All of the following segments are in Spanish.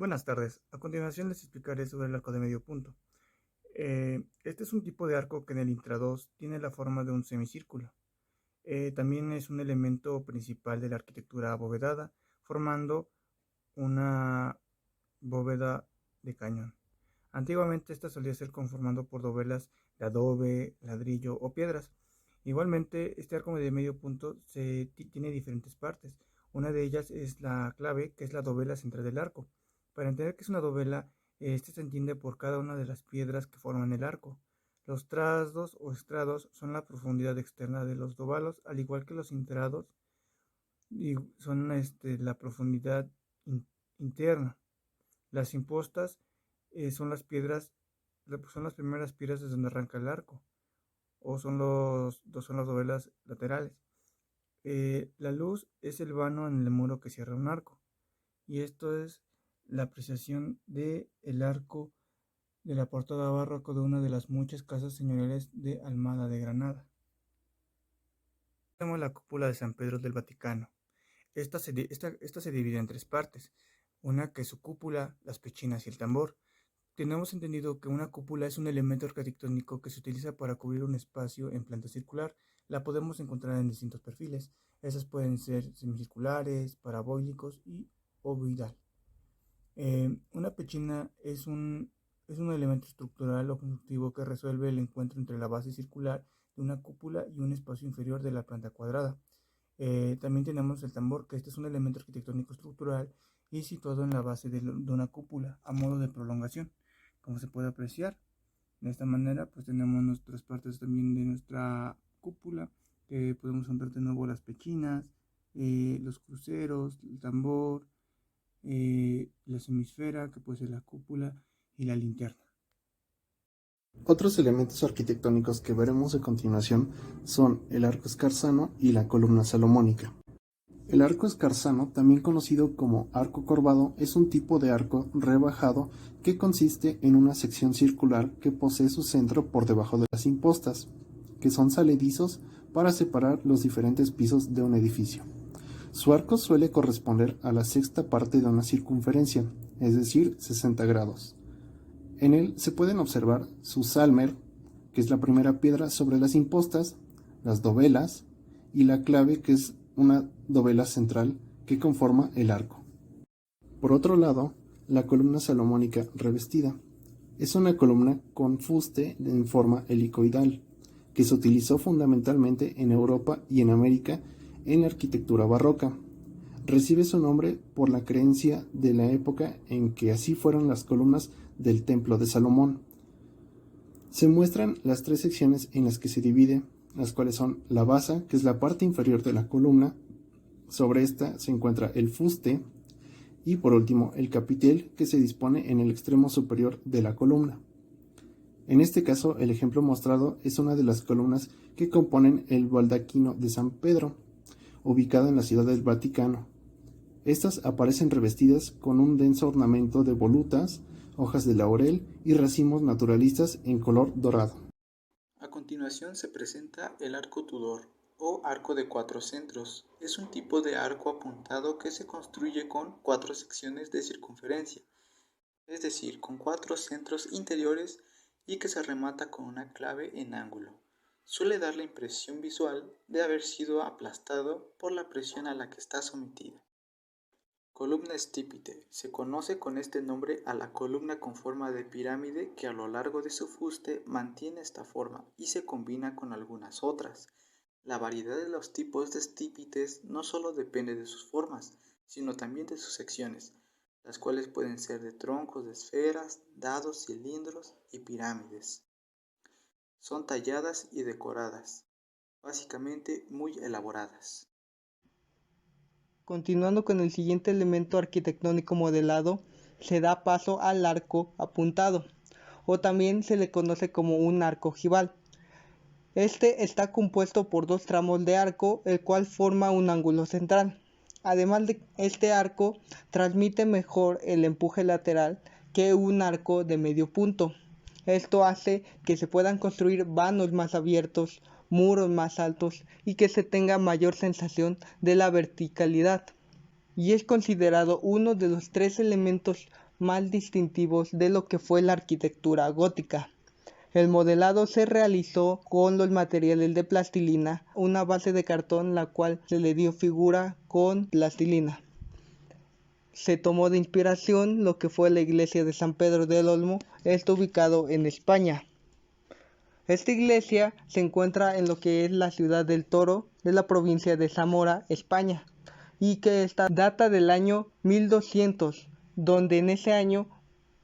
Buenas tardes. A continuación les explicaré sobre el arco de medio punto. Este es un tipo de arco que en el intradós tiene la forma de un semicírculo. También es un elemento principal de la arquitectura abovedada, formando una bóveda de cañón. Antiguamente esta solía ser conformado por dovelas de adobe, ladrillo o piedras. Igualmente, este arco de medio punto tiene diferentes partes. Una de ellas es la clave, que es la dovela central del arco. Para entender qué es una dovela, este se entiende por cada una de las piedras que forman el arco. Los trasdos o estrados son la profundidad externa de los dovalos, al igual que los intrados y son la profundidad interna. Las impostas son las piedras, son las primeras piedras desde donde arranca el arco, o son las dovelas laterales. La luz es el vano en el muro que cierra un arco, y esto es la apreciación del arco de la portada barroco de una de las muchas casas señoriales de Almada de Granada. Tenemos la cúpula de San Pedro del Vaticano. Esta se divide en tres partes, una que es su cúpula, las pechinas y el tambor. Tenemos entendido que una cúpula es un elemento arquitectónico que se utiliza para cubrir un espacio en planta circular. La podemos encontrar en distintos perfiles. Esas pueden ser semicirculares, parabólicos y ovoidal. Una pechina es un elemento estructural o constructivo que resuelve el encuentro entre la base circular de una cúpula y un espacio inferior de la planta cuadrada. También tenemos el tambor, que este es un elemento arquitectónico estructural y situado en la base de una cúpula a modo de prolongación. Como se puede apreciar, de esta manera pues tenemos nuestras partes también de nuestra cúpula, que podemos encontrar de nuevo las pechinas, los cruceros, el tambor, la semisfera, que puede ser la cúpula, y la linterna. Otros elementos arquitectónicos que veremos a continuación son el arco escarzano y la columna salomónica. El arco escarzano, también conocido como arco corvado, es un tipo de arco rebajado que consiste en una sección circular que posee su centro por debajo de las impostas, que son saledizos para separar los diferentes pisos de un edificio. Su arco suele corresponder a la sexta parte de una circunferencia, es decir, 60 grados. En él se pueden observar su salmer, que es la primera piedra sobre las impostas, las dovelas y la clave, que es una dovela central que conforma el arco. Por otro lado, la columna salomónica revestida es una columna con fuste en forma helicoidal que se utilizó fundamentalmente en Europa y en América en la arquitectura barroca. Recibe su nombre por la creencia de la época en que así fueron las columnas del Templo de Salomón. Se muestran las tres secciones en las que se divide, las cuales son la basa, que es la parte inferior de la columna. Sobre esta se encuentra el fuste y por último el capitel, que se dispone en el extremo superior de la columna. En este caso, el ejemplo mostrado es una de las columnas que componen el baldaquino de San Pedro, ubicado en la ciudad del Vaticano. Estas aparecen revestidas con un denso ornamento de volutas, hojas de laurel y racimos naturalistas en color dorado. A continuación se presenta el arco Tudor o arco de 4 centros. Es un tipo de arco apuntado que se construye con 4 secciones de circunferencia, es decir, con 4 centros interiores y que se remata con una clave en ángulo. Suele dar la impresión visual de haber sido aplastado por la presión a la que está sometida. Columna estípite. Se conoce con este nombre a la columna con forma de pirámide que a lo largo de su fuste mantiene esta forma y se combina con algunas otras. La variedad de los tipos de estípites no solo depende de sus formas, sino también de sus secciones, las cuales pueden ser de troncos de esferas, dados, cilindros y pirámides. Son talladas y decoradas, básicamente muy elaboradas. Continuando con el siguiente elemento arquitectónico modelado, se da paso al arco apuntado, o también se le conoce como un arco ojival. Este está compuesto por dos tramos de arco, el cual forma un ángulo central. Además de este arco, transmite mejor el empuje lateral que un arco de medio punto. Esto hace que se puedan construir vanos más abiertos, muros más altos y que se tenga mayor sensación de la verticalidad. Y es considerado uno de los tres elementos más distintivos de lo que fue la arquitectura gótica. El modelado se realizó con los materiales de plastilina, una base de cartón la cual se le dio figura con plastilina. Se tomó de inspiración lo que fue la iglesia de San Pedro del Olmo, esto ubicado en España. Esta iglesia se encuentra en lo que es la ciudad del Toro de la provincia de Zamora, España, y que esta data del año 1200, donde en ese año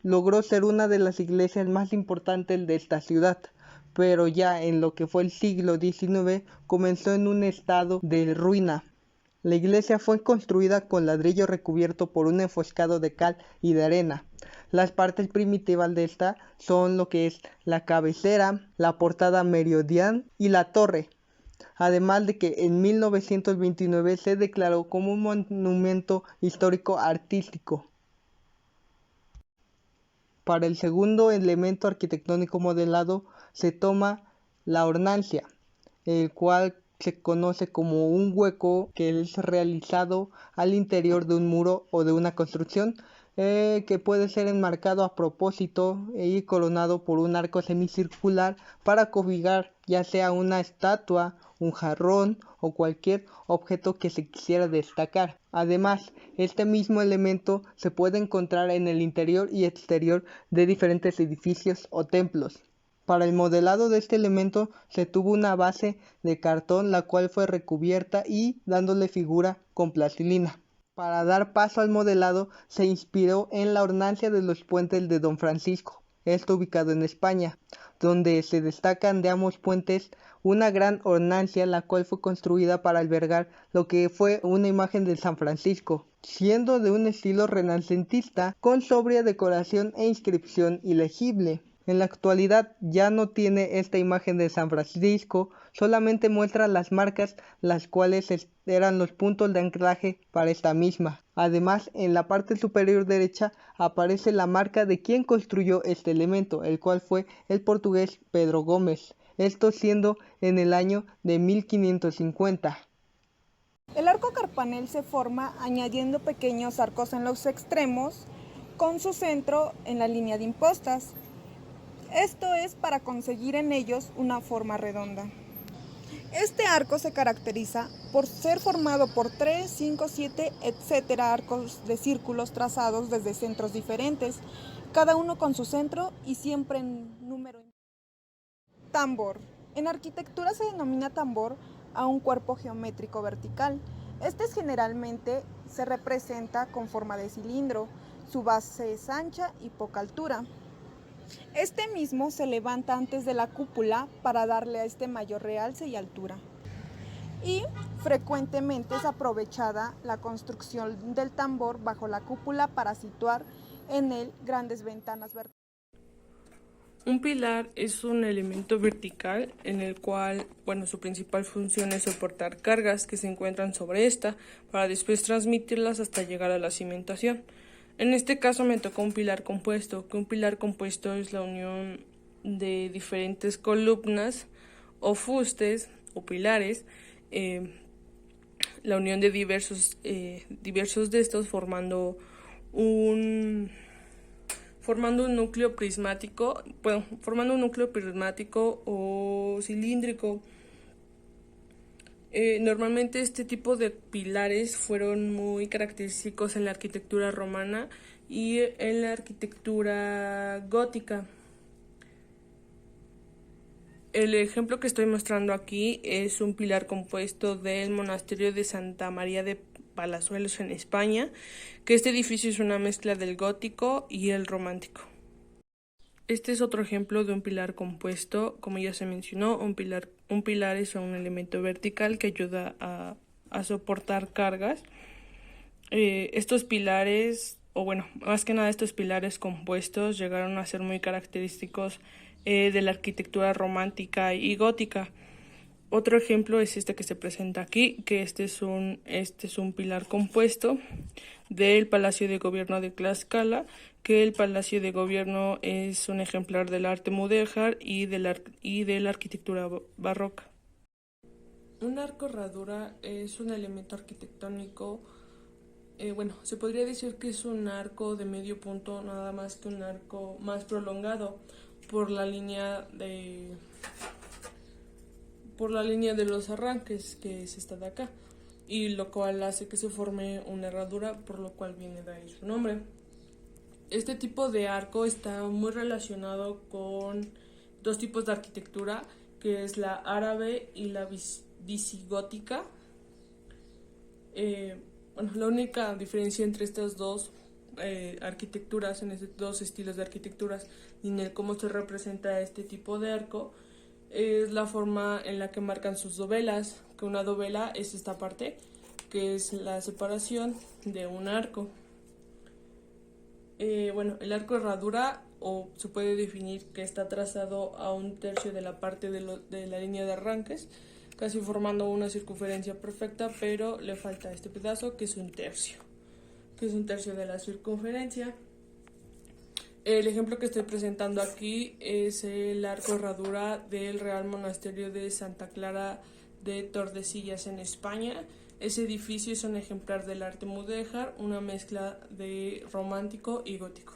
logró ser una de las iglesias más importantes de esta ciudad, pero ya en lo que fue el siglo XIX comenzó en un estado de ruina. La iglesia fue construida con ladrillo recubierto por un enfoscado de cal y de arena. Las partes primitivas de esta son lo que es la cabecera, la portada meridional y la torre. Además de que en 1929 se declaró como un monumento histórico artístico. Para el segundo elemento arquitectónico modelado se toma la hornacia, el cual se conoce como un hueco que es realizado al interior de un muro o de una construcción, que puede ser enmarcado a propósito y coronado por un arco semicircular para cobijar ya sea una estatua, un jarrón o cualquier objeto que se quisiera destacar. Además, este mismo elemento se puede encontrar en el interior y exterior de diferentes edificios o templos. Para el modelado de este elemento se tuvo una base de cartón la cual fue recubierta y dándole figura con plastilina. Para dar paso al modelado se inspiró en la hornacia de los puentes de Don Francisco, esto ubicado en España, donde se destacan de ambos puentes una gran hornacia la cual fue construida para albergar lo que fue una imagen de San Francisco, siendo de un estilo renacentista con sobria decoración e inscripción ilegible. En la actualidad ya no tiene esta imagen de San Francisco, solamente muestra las marcas las cuales eran los puntos de anclaje para esta misma. Además, en la parte superior derecha aparece la marca de quien construyó este elemento, el cual fue el portugués Pedro Gómez, esto siendo en el año de 1550. El arco carpanel se forma añadiendo pequeños arcos en los extremos con su centro en la línea de impostas. Esto es para conseguir en ellos una forma redonda. Este arco se caracteriza por ser formado por 3, 5, 7, etc. arcos de círculos trazados desde centros diferentes, cada uno con su centro y siempre en número. Tambor. En arquitectura se denomina tambor a un cuerpo geométrico vertical. Este generalmente se representa con forma de cilindro, su base es ancha y poca altura. Este mismo se levanta antes de la cúpula para darle a este mayor realce y altura. Y frecuentemente es aprovechada la construcción del tambor bajo la cúpula para situar en él grandes ventanas verticales. Un pilar es un elemento vertical en el cual, su principal función es soportar cargas que se encuentran sobre esta para después transmitirlas hasta llegar a la cimentación. En este caso me tocó un pilar compuesto, que un pilar compuesto es la unión de diferentes columnas o fustes o pilares, la unión de diversos de estos formando un núcleo prismático, o cilíndrico. Normalmente este tipo de pilares fueron muy característicos en la arquitectura romana y en la arquitectura gótica. El ejemplo que estoy mostrando aquí es un pilar compuesto del monasterio de Santa María de Palazuelos en España, que este edificio es una mezcla del gótico y el romántico. Este es otro ejemplo de un pilar compuesto. Como ya se mencionó, un pilar es un elemento vertical que ayuda a soportar cargas. Estos pilares, más que nada estos pilares compuestos llegaron a ser muy característicos de la arquitectura romántica y gótica. Otro ejemplo es este que se presenta aquí, que este es un pilar compuesto del Palacio de Gobierno de Tlaxcala, que el Palacio de Gobierno es un ejemplar del arte mudéjar y de la arquitectura barroca. Un arco herradura es un elemento arquitectónico Se podría decir que es un arco de medio punto, nada más que un arco más prolongado por la línea de los arranques, que es esta de acá, y lo cual hace que se forme una herradura, por lo cual viene de ahí su nombre. Este tipo de arco está muy relacionado con dos tipos de arquitectura, que es la árabe y la visigótica. La única diferencia entre estas dos arquitecturas, en estos dos estilos de arquitecturas, y en el cómo se representa este tipo de arco, es la forma en la que marcan sus dovelas, que una dovela es esta parte, que es la separación de un arco. El arco herradura, o se puede definir que está trazado a 1/3 de la parte de la línea de arranques, casi formando una circunferencia perfecta, pero le falta este pedazo que es 1/3, que es 1/3 de la circunferencia. El ejemplo que estoy presentando aquí es el arco herradura del Real Monasterio de Santa Clara de Tordesillas en España. Ese edificio es un ejemplar del arte mudéjar, una mezcla de romántico y gótico.